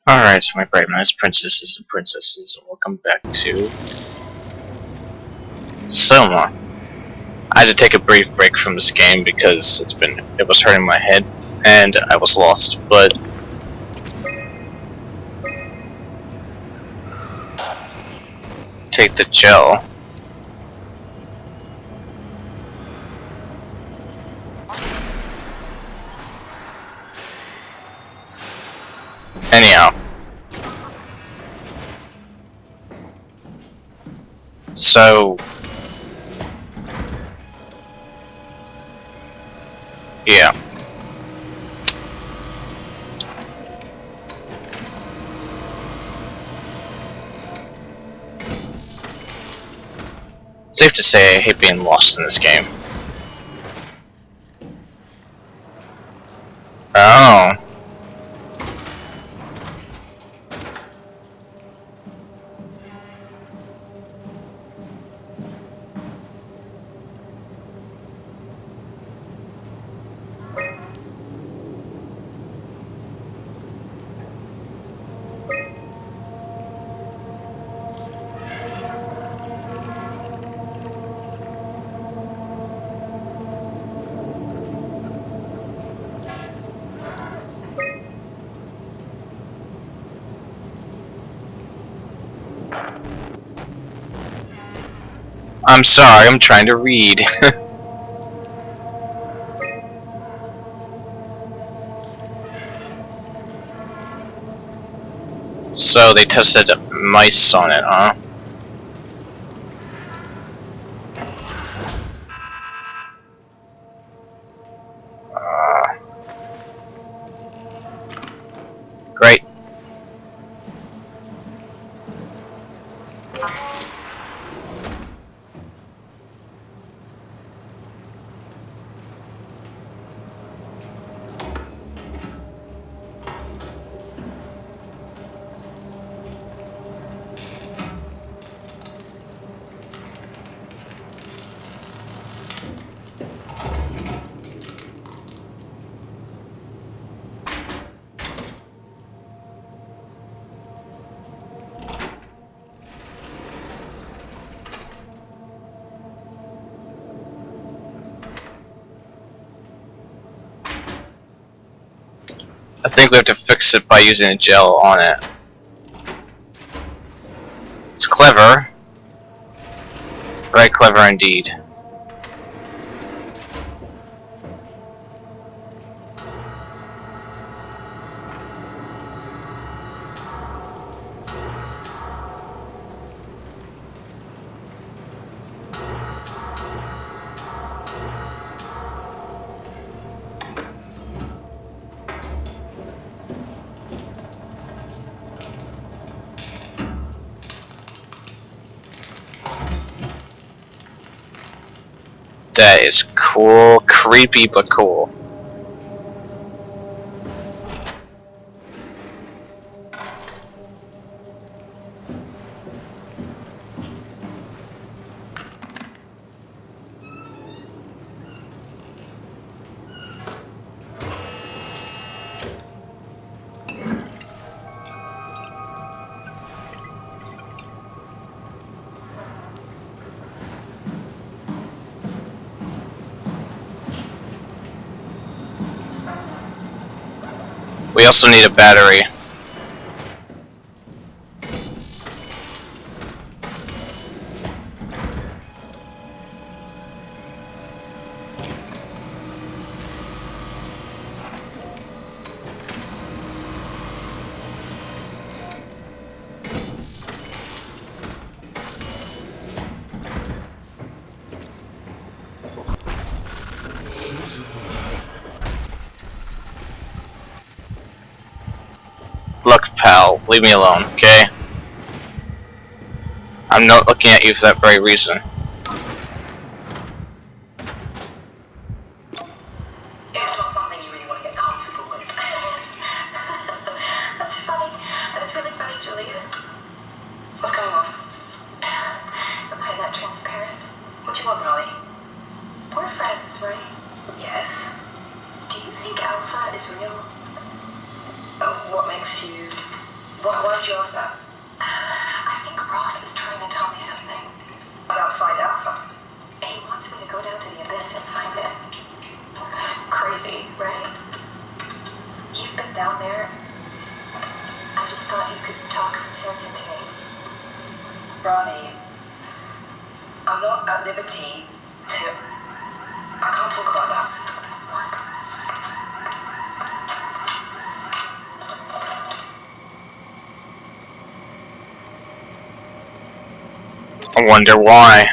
Alright, so my bright nice princesses and princesses, and welcome back to SOMA. I had to take a brief break from this game because it was hurting my head, and I was lost, but take the gel. Anyhow. So yeah. Safe to say I hate being lost in this game. Oh. I'm sorry, I'm trying to read. So they tested mice on it, huh? Great. I think we have to fix it by using a gel on it. It's clever. Very clever indeed. That is cool. Creepy, but cool. We also need a battery. Look, pal, leave me alone, okay? I'm not looking at you for that very reason. It's not something you really want to get comfortable with. That's funny. That's really funny, Julia. What's going on? Am I that transparent? What do you want, Molly? We're friends, right? Yes. Do you think Alpha is real? What makes you Why did you ask that? I think Ross is trying to tell me something. About Side Alpha? He wants me to go down to the Abyss and find it. Crazy, right? You've been down there. I just thought you could talk some sense into me. Ronnie, I'm not at liberty to... I can't talk about that. I wonder why.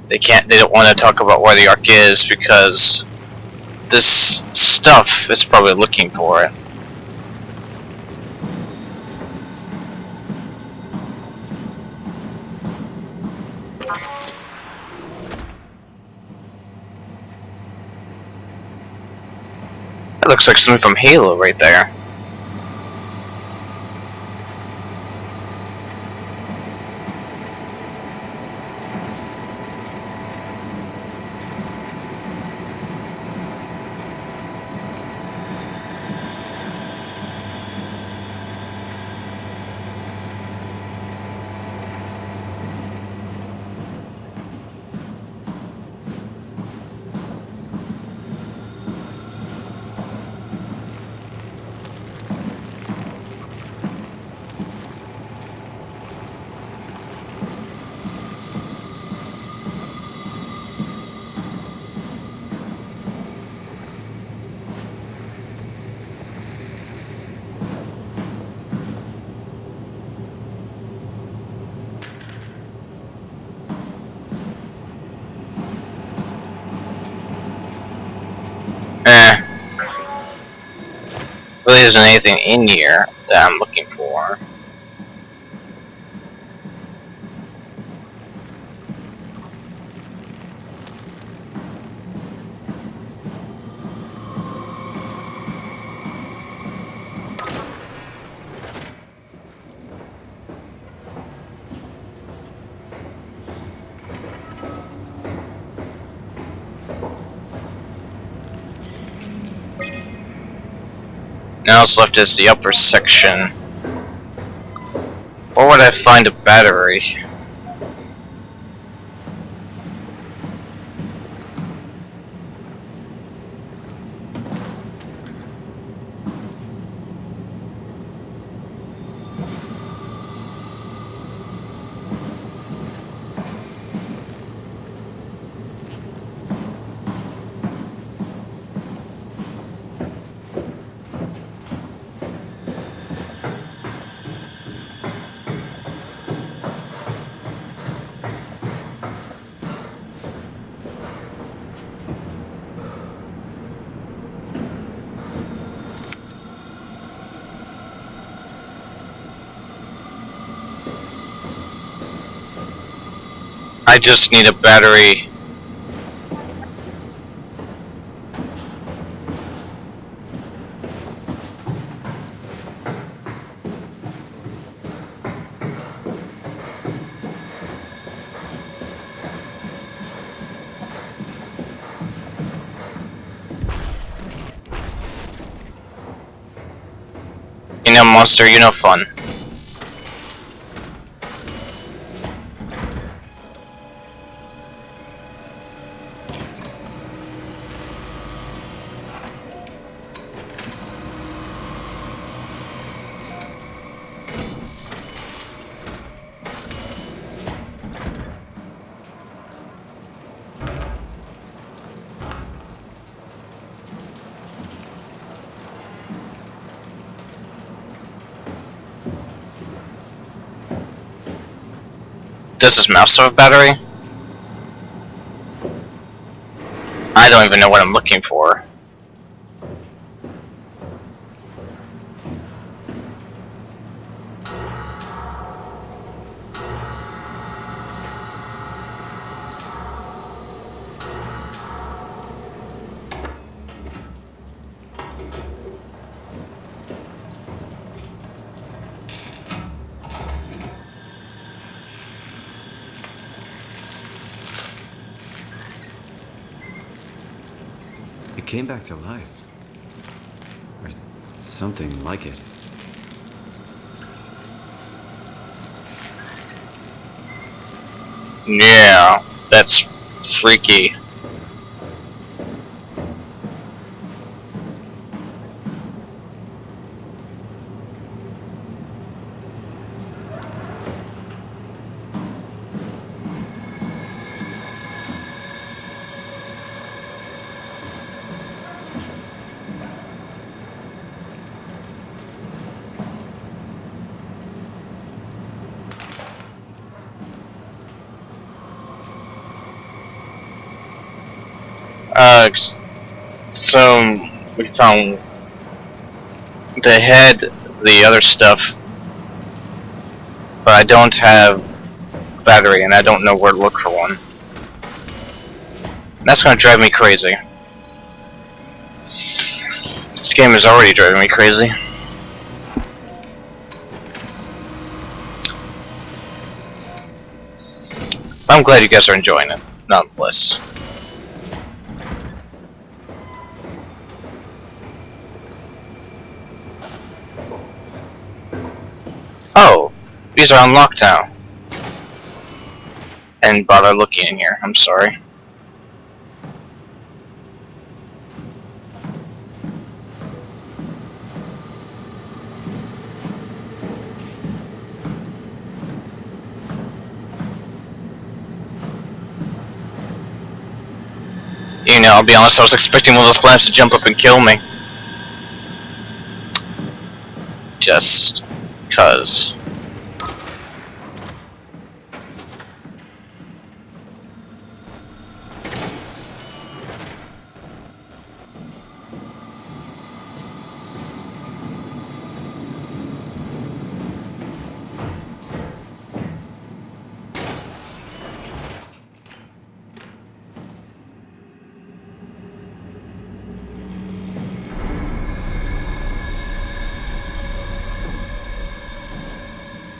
They don't want to talk about where the Ark is because this stuff is probably looking for it. That looks like something from Halo right there. Really isn't anything in here that I'm looking for. Now what's left is the upper section. Where would I find a battery? I just need a battery. You know, monster, you know fun. Does this mouse have a battery? I don't even know what I'm looking for. It came back to life. Or something like it. Yeah, that's freaky. So we found the head, the other stuff, but I don't have battery, and I don't know where to look for one. That's gonna drive me crazy. This game is already driving me crazy. I'm glad you guys are enjoying it, nonetheless. Oh, these are on lockdown. And bother looking in here, I'm sorry. You know, I'll be honest, I was expecting one of those plants to jump up and kill me. Just 'cause.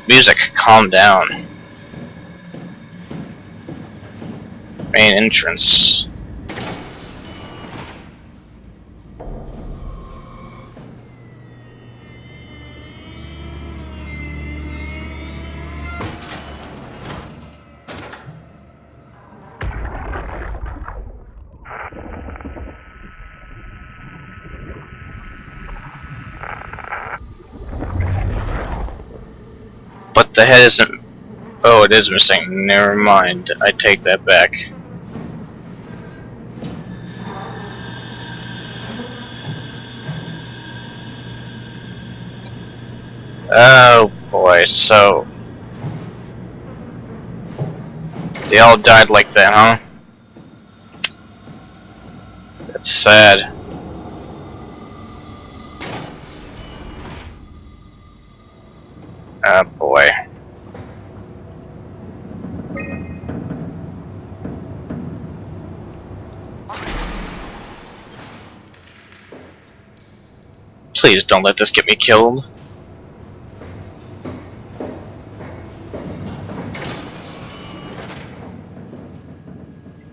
Music, calm down. Main entrance. But the head isn't. Oh, it is missing. Never mind. I take that back. Oh boy, so. They all died like that, huh? That's sad. Oh boy. Please don't let this get me killed.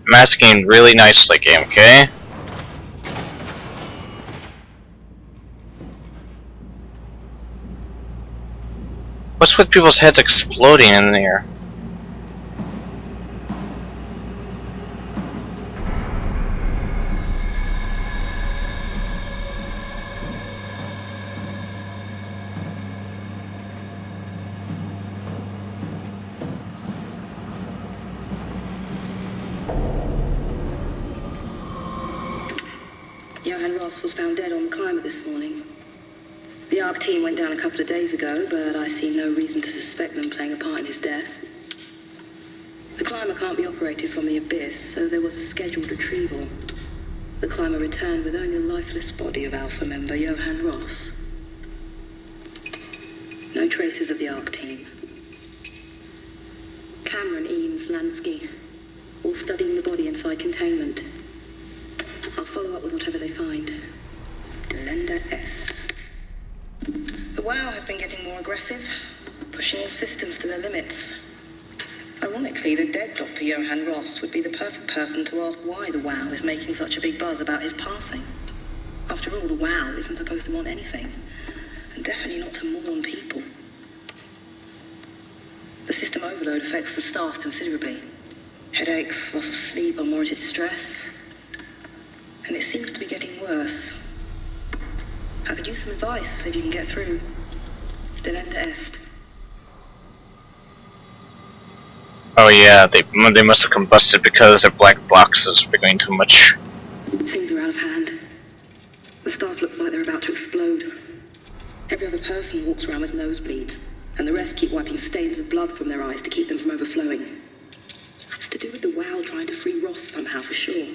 Masking really nicely, game, okay? What's with people's heads exploding in here? Johann Ross was found dead on the climber this morning. The ARC team went down a couple of days ago, but I see no reason to suspect them playing a part in his death. The climber can't be operated from the abyss, so there was a scheduled retrieval. The climber returned with only the lifeless body of Alpha member Johann Ross. No traces of the ARC team. Cameron, Eames, Lansky, all studying the body inside containment. I'll follow up with whatever they find. Delenda S. The WoW has been getting more aggressive, pushing all systems to their limits. I Ironically, the dead Dr. Johann Ross would be the perfect person to ask why the WOW is making such a big buzz about his passing. After all, the WOW isn't supposed to want anything, and definitely not to mourn people. The system overload affects the staff considerably. Headaches, loss of sleep, unwarranted stress. And it seems to be getting worse. I could use some advice if you can get through. Delenda est. Oh yeah, they must have combusted because their black boxes were doing too much. Things are out of hand. The staff looks like they're about to explode. Every other person walks around with nosebleeds, and the rest keep wiping stains of blood from their eyes to keep them from overflowing. It's to do with the WOW trying to free Ross somehow, for sure.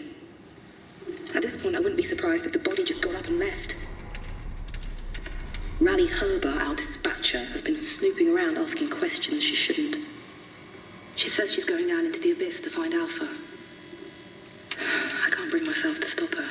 At this point, I wouldn't be surprised if the body just got up and left. Rally Herber, our dispatcher, has been snooping around asking questions she shouldn't. She says she's going down into the abyss to find Alpha. I can't bring myself to stop her.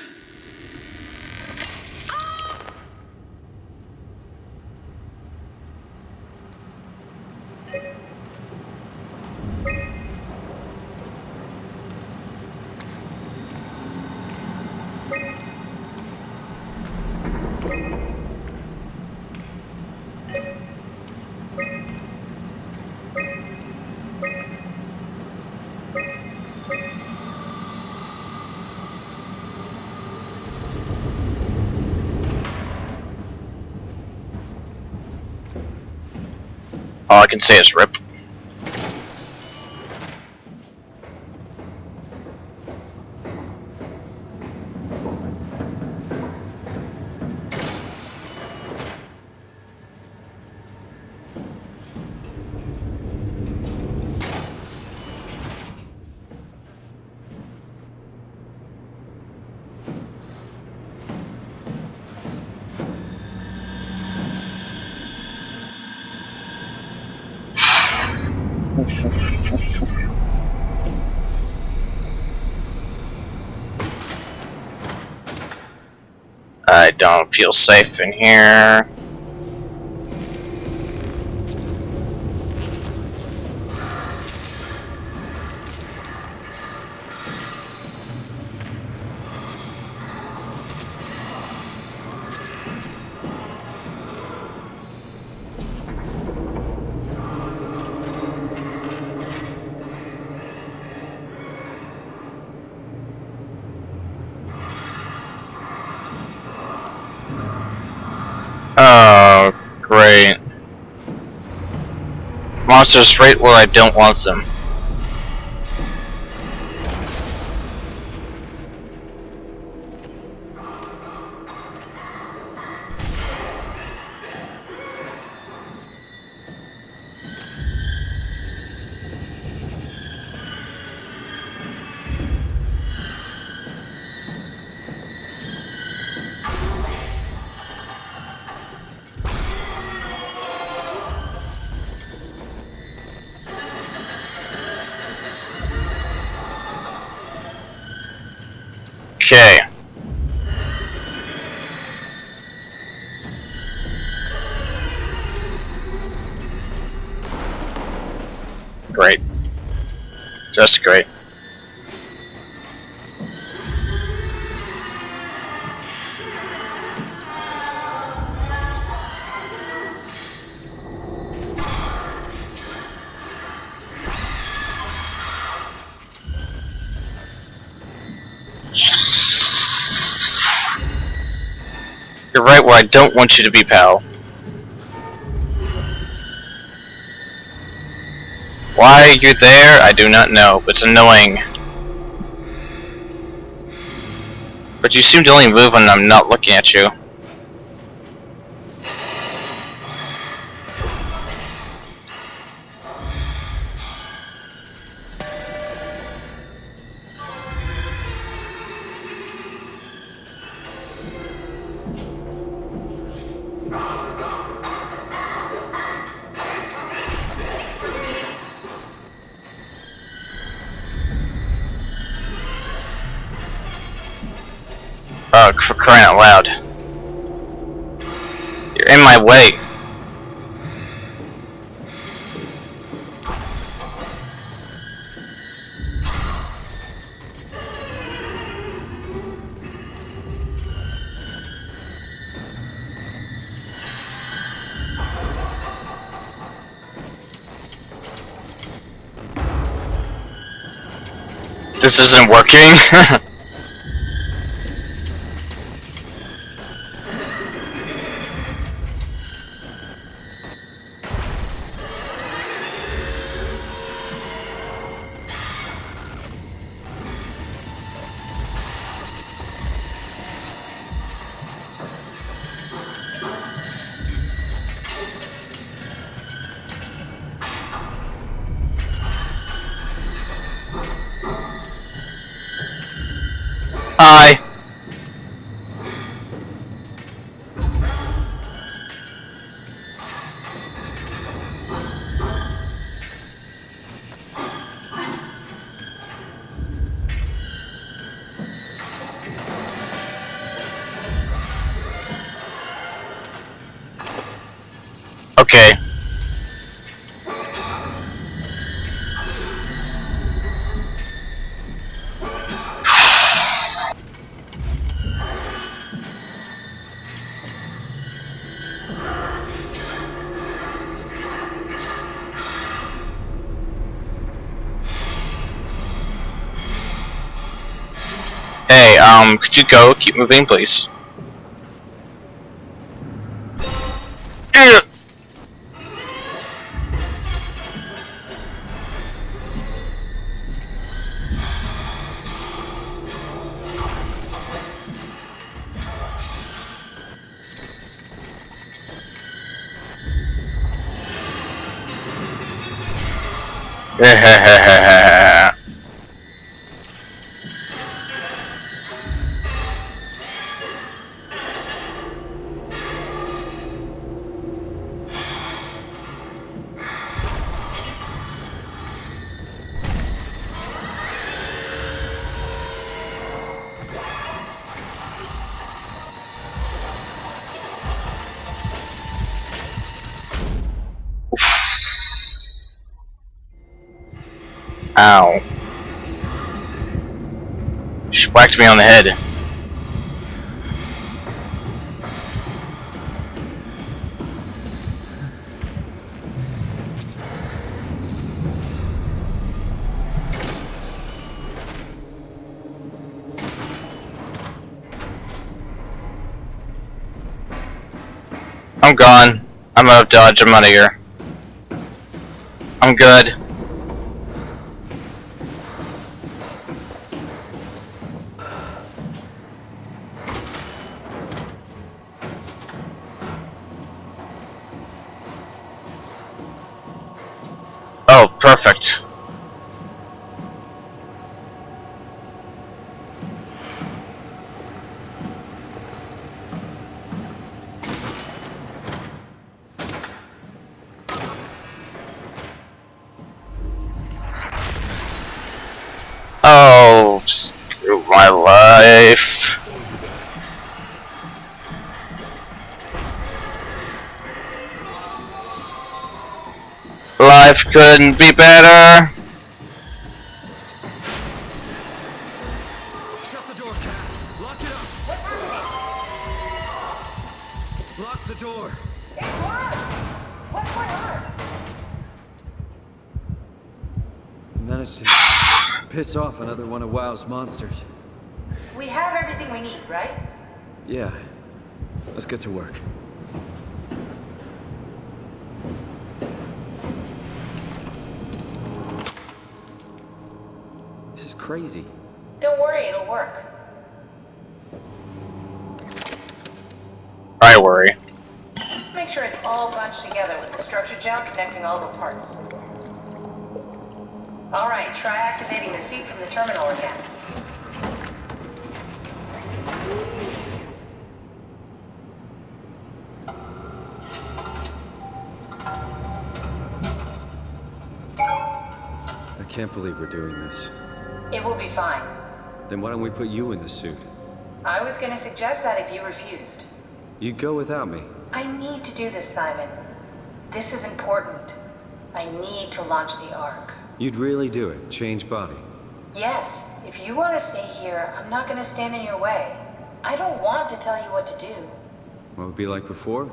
All I can say is RIP. I don't feel safe in here. Oh, great. Monsters right where I don't want them. Okay. Great. Just great. You're right where I don't want you to be, pal. Why you're there, I do not know, but it's annoying. But you seem to only move when I'm not looking at you. Oh, for crying out loud. You're in my way. This isn't working. Hi. Okay. Hey, could you go? Keep moving, please. Ow. She whacked me on the head. I'm gone. I'm out of dodge. I'm out of here. I'm good. Oh, perfect. Oh, screw my life. Life couldn't be better. Shut the door, Cat. Lock it up. Lock the door. What's going on? Managed to piss off another one of WoW's monsters. We have everything we need, right? Yeah. Let's get to work. This is crazy. Don't worry, it'll work. I worry. Make sure it's all bunched together with the structure gel connecting all the parts. Alright, try activating the suit from the terminal again. I can't believe we're doing this. It will be fine. Then why don't we put you in the suit? I was gonna suggest that if you refused. You'd go without me. I need to do this, Simon. This is important. I need to launch the Ark. You'd really do it. Change body. Yes, if you want to stay here, I'm not gonna stand in your way. I don't want to tell you what to do. What would be like before?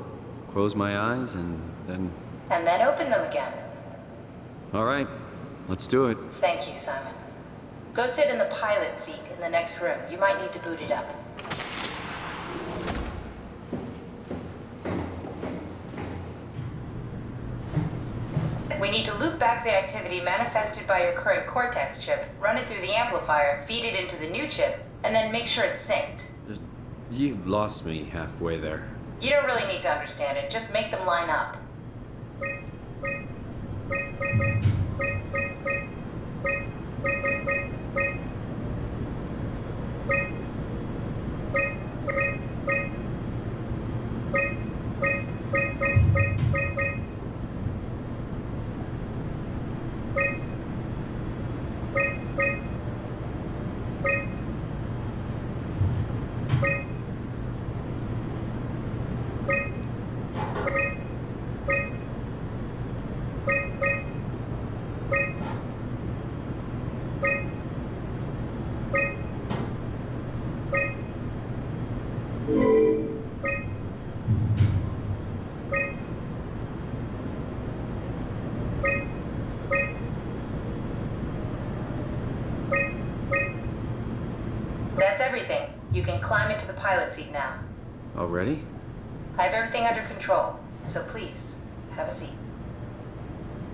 Close my eyes and then... And then open them again. All right. Let's do it. Thank you, Simon. Go sit in the pilot seat in the next room. You might need to boot it up. We need to loop back the activity manifested by your current Cortex chip, run it through the amplifier, feed it into the new chip, and then make sure it's synced. You lost me halfway there. You don't really need to understand it, just make them line up. That's everything. You can climb into the pilot seat now. Already? I have everything under control, so please, have a seat.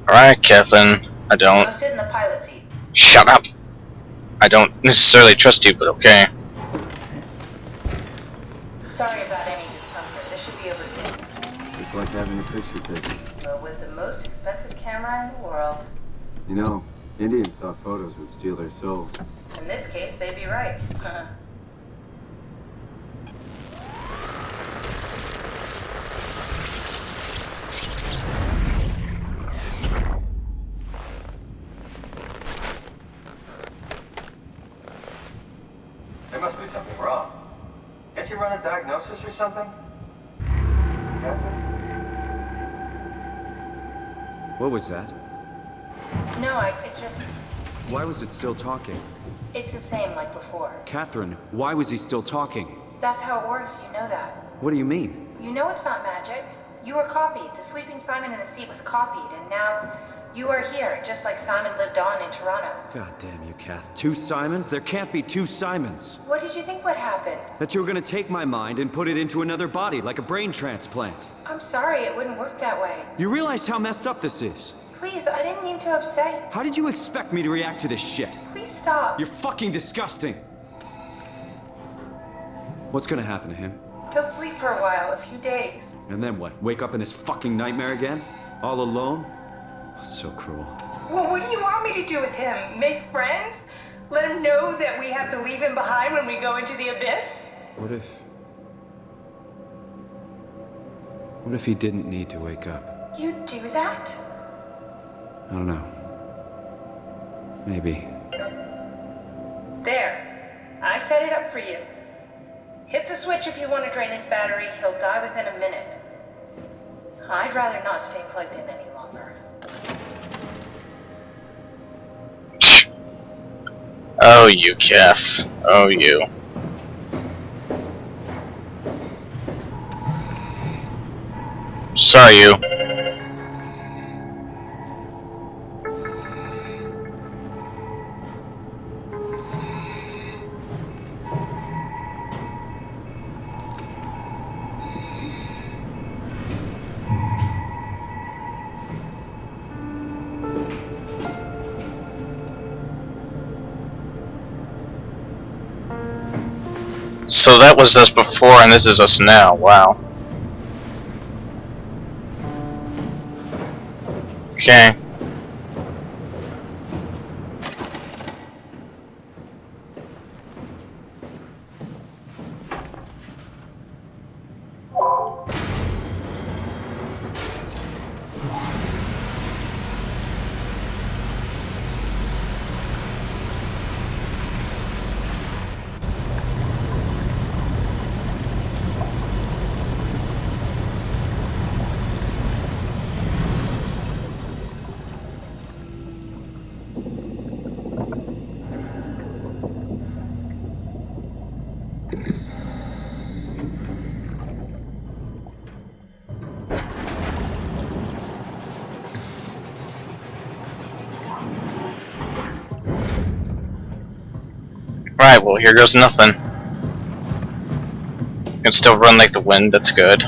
Alright, Catherine. I Go don't. sit in the pilot seat. Shut up! I don't necessarily trust you, but okay. Sorry about any discomfort. This should be over soon. It's like having a picture taken. But with the most expensive camera in the world. You know, Indians thought photos would steal their souls. In this case, they'd be right. There must be something wrong. Can't you run a diagnosis or something? What was that? No, it's just... Why was it still talking? It's the same like before. Catherine, why was he still talking? That's how it works, you know that. What do you mean? You know it's not magic. You were copied. The sleeping Simon in the seat was copied, and now you are here, just like Simon lived on in Toronto. God damn you, Kath. 2 Simons? There can't be 2 Simons. What did you think would happen? That you were gonna take my mind and put it into another body, like a brain transplant. I'm sorry, it wouldn't work that way. You realize how messed up this is? Please, I didn't mean to upset you. How did you expect me to react to this shit? Please stop. You're fucking disgusting. What's gonna happen to him? He'll sleep for a while, a few days. And then what? Wake up in this fucking nightmare again? All alone? So cruel. Well, what do you want me to do with him? Make friends? Let him know that we have to leave him behind when we go into the abyss? What if he didn't need to wake up? You'd do that? I don't know. Maybe. There. I set it up for you. Hit the switch if you want to drain his battery. He'll die within a minute. I'd rather not stay plugged in any longer. Oh, you, Kath. Oh, you. Sorry, you. So that was us before, and this is us now. Wow. Okay. well, here goes nothing. Can still run like the wind, that's good.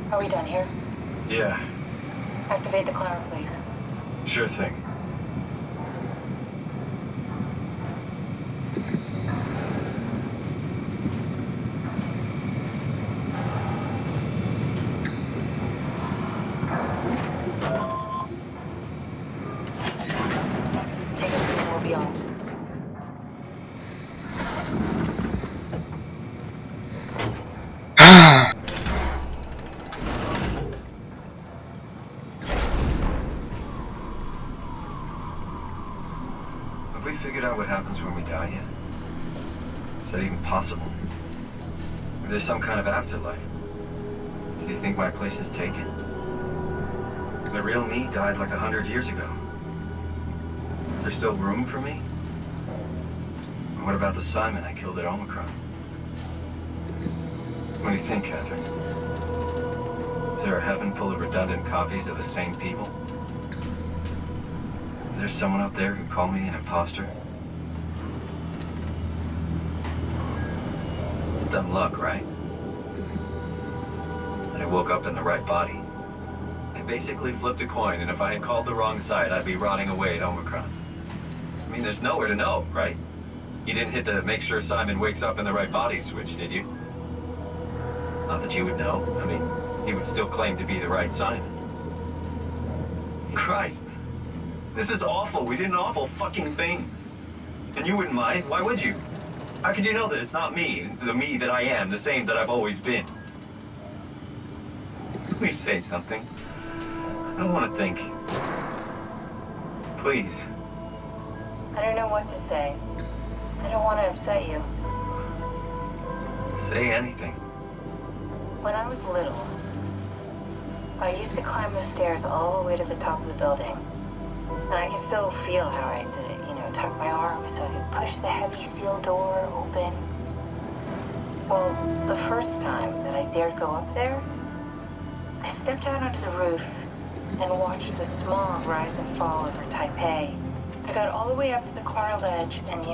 Are we done here? Yeah, Activate the climber, please. sure thing. Take a seat and we'll be off. Have we figured out what happens when we die yet? Is that even possible? If there's some kind of afterlife, do you think my place is taken? The real me died like 100 years ago. Is there still room for me? And what about the Simon I killed at Omicron? What do you think, Catherine? Is there a heaven full of redundant copies of the same people? Is there someone up there who'd call me an imposter? It's dumb luck, right? I woke up in the right body. I basically flipped a coin, and if I had called the wrong side, I'd be rotting away at Omicron. I mean, there's nowhere to know, right? You didn't hit the make sure Simon wakes up in the right body switch, did you? Not that you would know. I mean, he would still claim to be the right Simon. Christ. This is awful. We did an awful fucking thing. And you wouldn't mind? Why would you? How could you know that it's not me, the me that I am, the same that I've always been? Please say something. I don't want to think. Please. I don't know what to say. I don't want to upset you. Say anything. When I was little, I used to climb the stairs all the way to the top of the building. And I can still feel how I had to, tuck my arm so I could push the heavy steel door open. Well, the first time that I dared go up there, I stepped out onto the roof and watched the smog rise and fall over Taipei. I got all the way up to the corner ledge and,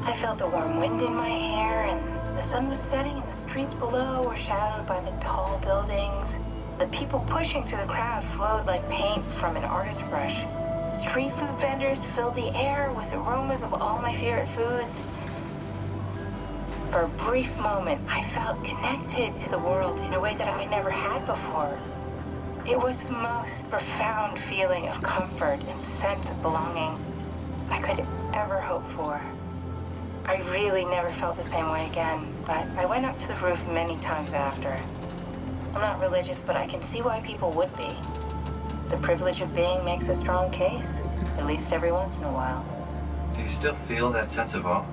I felt the warm wind in my hair and the sun was setting and the streets below were shadowed by the tall buildings. The people pushing through the crowd flowed like paint from an artist's brush. Street food vendors filled the air with aromas of all my favorite foods. For a brief moment, I felt connected to the world in a way that I never had before. It was the most profound feeling of comfort and sense of belonging I could ever hope for. I really never felt the same way again, but I went up to the roof many times after. I'm not religious, but I can see why people would be. The privilege of being makes a strong case, at least every once in a while. Do you still feel that sense of awe?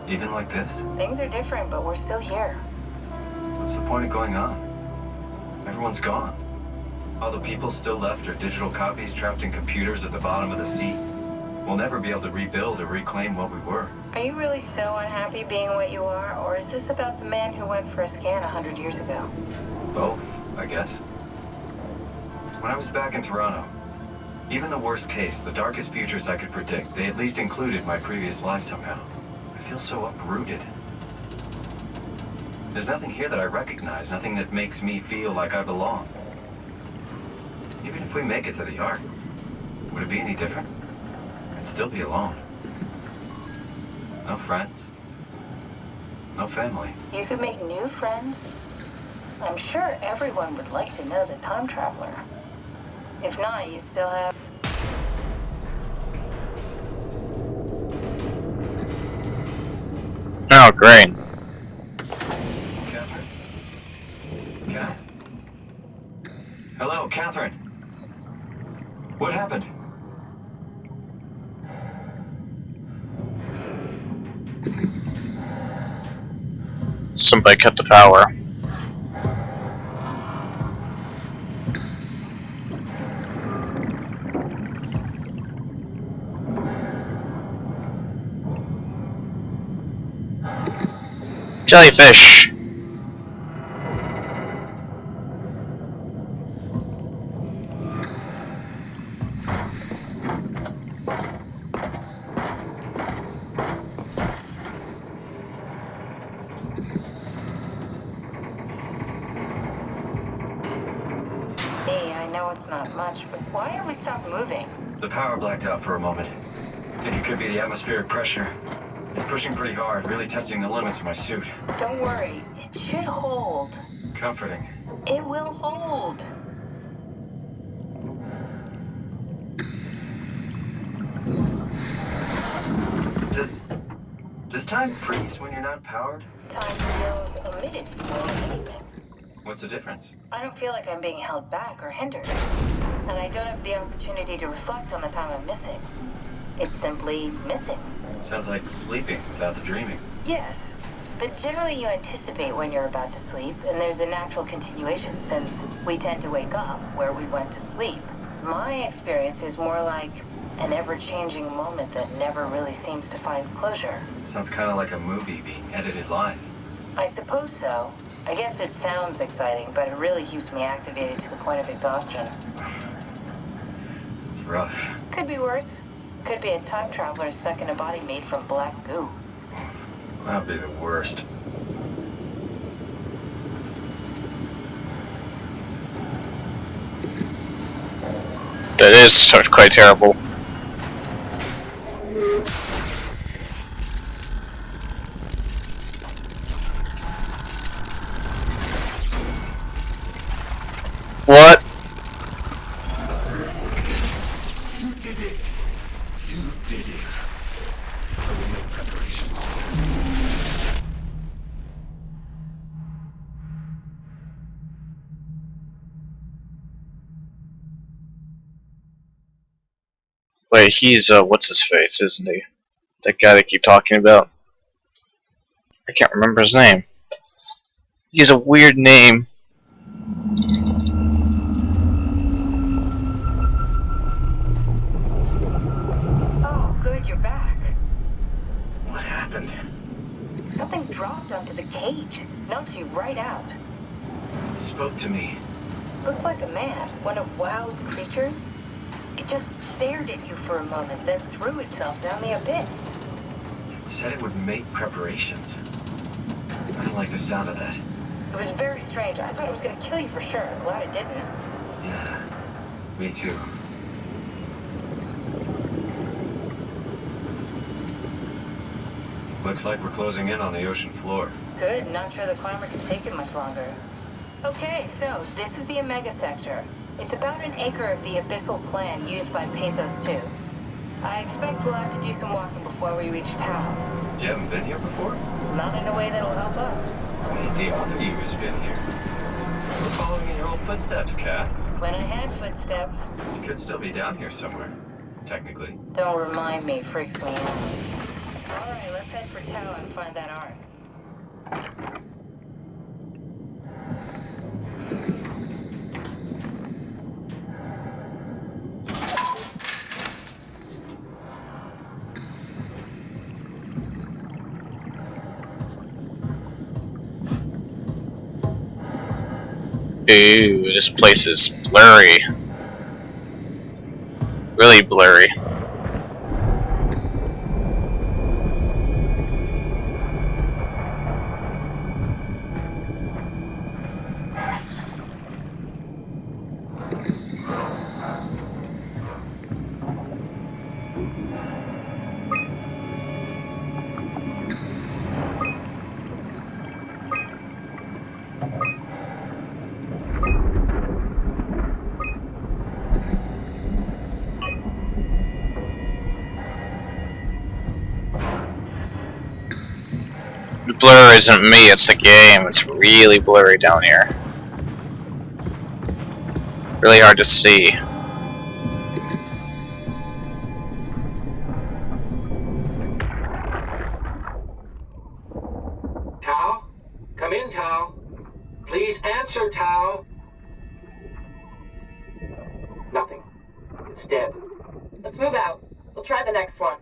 Even like this? Things are different, but we're still here. What's the point of going on? Everyone's gone. All the people still left are digital copies trapped in computers at the bottom of the sea. We'll never be able to rebuild or reclaim what we were. Are you really so unhappy being what you are, or is this about the man who went for a scan 100 years ago? Both, I guess. When I was back in Toronto, even the worst case, the darkest futures I could predict, they at least included my previous life somehow. I feel so uprooted. There's nothing here that I recognize, nothing that makes me feel like I belong. Even if we make it to the Ark, would it be any different? I'd still be alone. No friends. No family. You could make new friends. I'm sure everyone would like to know the time traveler. If not, you still have... Oh, great. Catherine? Kath? Hello, Catherine. What happened? Somebody cut the power. Jellyfish! Hey, I know it's not much, but why have we stopped moving? The power blacked out for a moment. Think it could be the atmospheric pressure. It's pushing pretty hard, really testing the limits of my suit. Don't worry, it should hold. Comforting. It will hold. Does time freeze when you're not powered? Time feels omitted more than anything. What's the difference? I don't feel like I'm being held back or hindered. And I don't have the opportunity to reflect on the time I'm missing. It's simply missing. Sounds like sleeping without the dreaming. Yes, but generally you anticipate when you're about to sleep, and there's a natural continuation since we tend to wake up where we went to sleep. My experience is more like an ever-changing moment that never really seems to find closure. Sounds kind of like a movie being edited live. I suppose so. I guess it sounds exciting, but it really keeps me activated to the point of exhaustion. It's rough. Could be worse. Could be a time traveler stuck in a body made from black goo. That'd be the worst. That is quite terrible. What? You did it! You did it! I will make preparations. Wait, he's, what's his face, isn't he? That guy they keep talking about. I can't remember his name. He has a weird name. Oh, good, you're back. What happened? Something dropped onto the cage. Knocks you right out. It spoke to me. Looked like a man, one of WoW's creatures. It just stared at you for a moment, then threw itself down the abyss. It said it would make preparations. I don't like the sound of that. It was very strange. I thought it was going to kill you for sure. I'm glad it didn't. Yeah, me too. Looks like we're closing in on the ocean floor. Good, not sure the climber can take it much longer. Okay, so this is the Omega Sector. It's about an acre of the abyssal plan used by Pathos 2. I expect we'll have to do some walking before we reach town. You haven't been here before? Not in a way that'll help us. Wait, the other you has been here. We're following in your old footsteps, Kat. When I had footsteps. You could still be down here somewhere, technically. Don't remind me, freaks me out. Alright, let's head for Tau and find that ark. Ooh, this place is blurry. Really blurry. blur isn't me, it's the game. It's really blurry down here. Really hard to see. Tao? Come in, Tao. Please answer, Tao. Nothing. It's dead. Let's move out. We'll try the next one.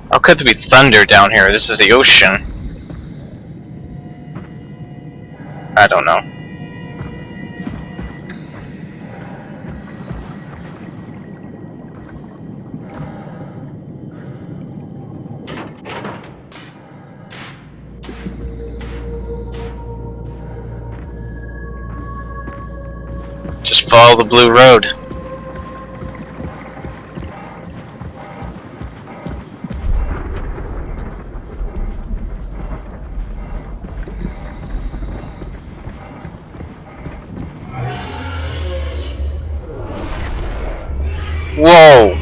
How could there be thunder down here? This is the ocean. I don't know. Just follow the blue road. Whoa!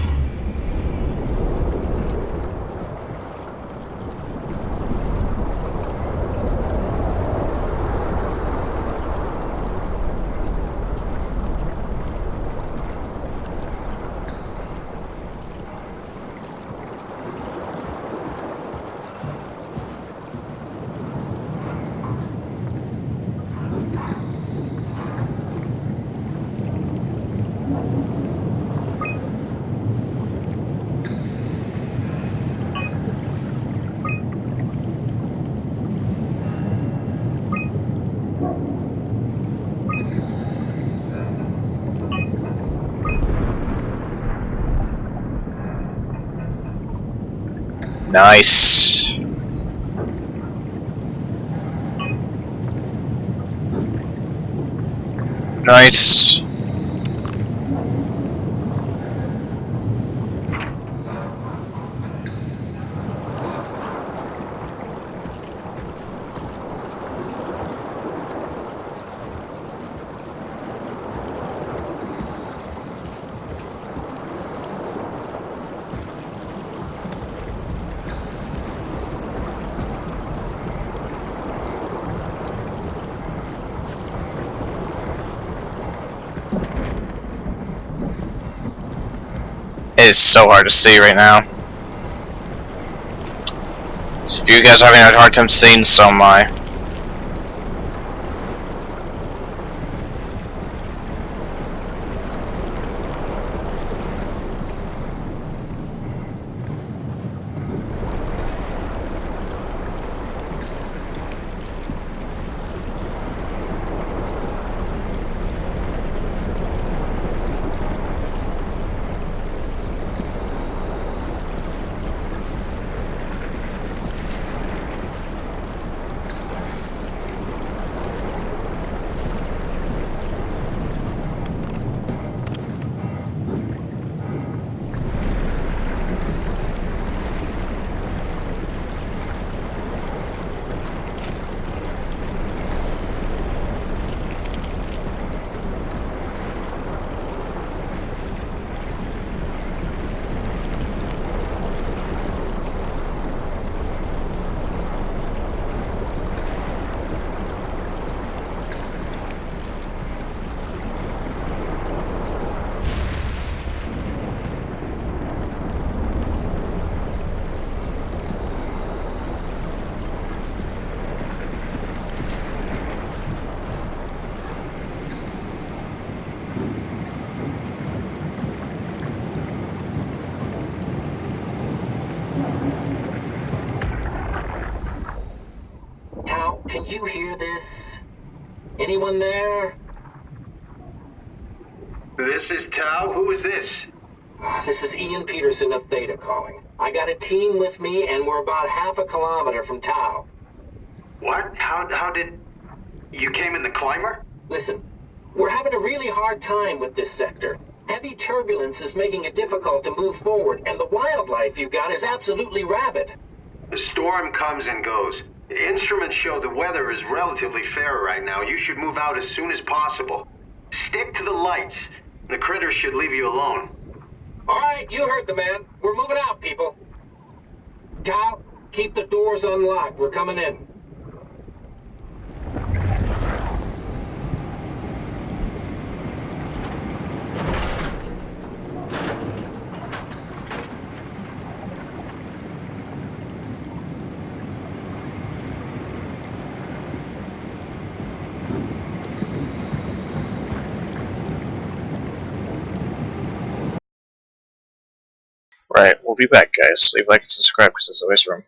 Nice. Nice. It is so hard to see right now. So if you guys are having a hard time seeing SOMA, you hear this? Anyone there? This is Tau. Who is this? This is Ian Peterson of Theta calling. I got a team with me, and we're about half a kilometer from Tau. What? How did... You came in the climber? Listen, we're having a really hard time with this sector. Heavy turbulence is making it difficult to move forward, and the wildlife you got is absolutely rabid. The storm comes and goes. The instruments show the weather is relatively fair right now. You should move out as soon as possible. Stick to the lights. The critters should leave you alone. All right, you heard the man. We're moving out, people. Tau, keep the doors unlocked. We're coming in. Right, we'll be back, guys. Leave a like and subscribe because there's always room.